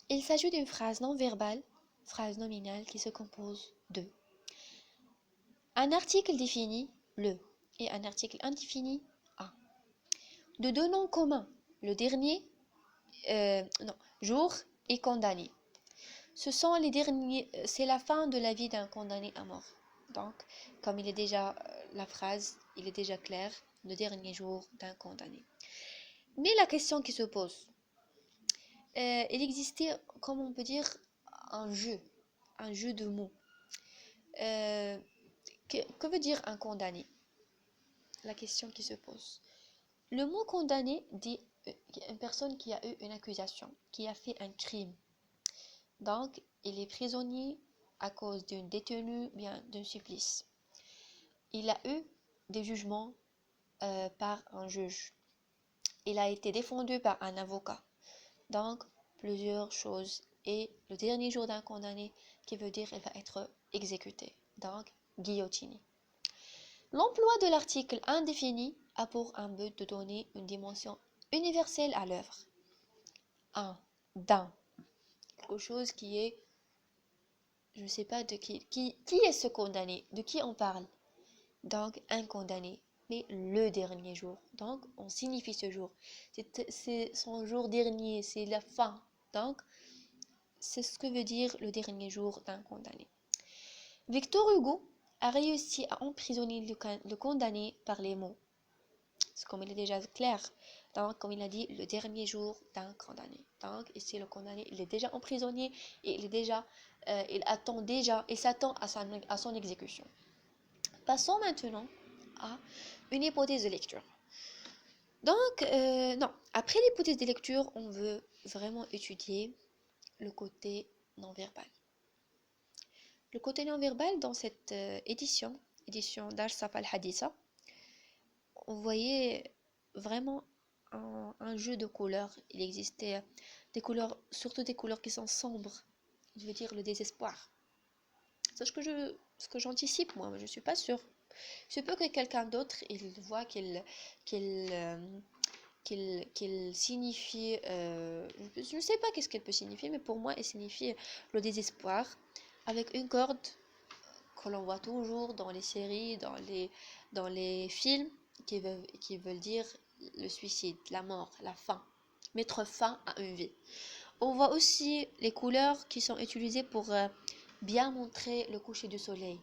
Il s'agit d'une phrase non verbale, phrase nominale qui se compose de un article défini, le, et un article indéfini, a. De deux noms communs, le dernier, non, jour et condamné. Ce sont les derniers, c'est la fin de la vie d'un condamné à mort. Donc, comme il est déjà, la phrase, il est déjà clair, le dernier jour d'un condamné. Mais la question qui se pose, il existait, comme on peut dire, un jeu de mots. Euh, que veut dire un condamné? La question qui se pose. Le mot condamné dit une personne qui a eu une accusation, qui a fait un crime. Donc, il est prisonnier à cause d'une détenue, bien d'un supplice. Il a eu des jugements par un juge. Il a été défendu par un avocat. Donc, plusieurs choses. Et le dernier jour d'un condamné, qui veut dire qu'il va être exécuté. Donc, guillotiné. L'emploi de l'article indéfini a pour un but de donner une dimension universelle à l'œuvre. Un, d'un. Quelque chose qui est, je ne sais pas de qui est ce condamné, de qui on parle. Donc, un condamné, mais le dernier jour. Donc, on signifie ce jour. C'est son jour dernier, c'est la fin. Donc, c'est ce que veut dire le dernier jour d'un condamné. Victor Hugo a réussi à emprisonner le condamné par les mots. C'est comme il est déjà clair. Donc, comme il a dit, le dernier jour d'un condamné. Donc, ici, le condamné, il est déjà emprisonné et il attend déjà, il s'attend à son exécution. Passons maintenant à une hypothèse de lecture. Donc, non, après l'hypothèse de lecture, on veut vraiment étudier le côté non-verbal. Le côté non-verbal dans cette édition d'Arsaf al-Haditha, on voyait vraiment un jeu de couleurs. Il existait des couleurs, surtout des couleurs qui sont sombres. Je veux dire le désespoir. C'est ce que j'anticipe, moi, mais je ne suis pas sûre. Je peux que quelqu'un d'autre, il voit qu'il signifie, je ne sais pas qu'est-ce qu'elle peut signifier, mais pour moi, elle signifie le désespoir, avec une corde que l'on voit toujours dans les séries, dans les films, qui veulent dire le suicide, la mort, la fin, mettre fin à une vie. On voit aussi les couleurs qui sont utilisées pour bien montrer le coucher du soleil.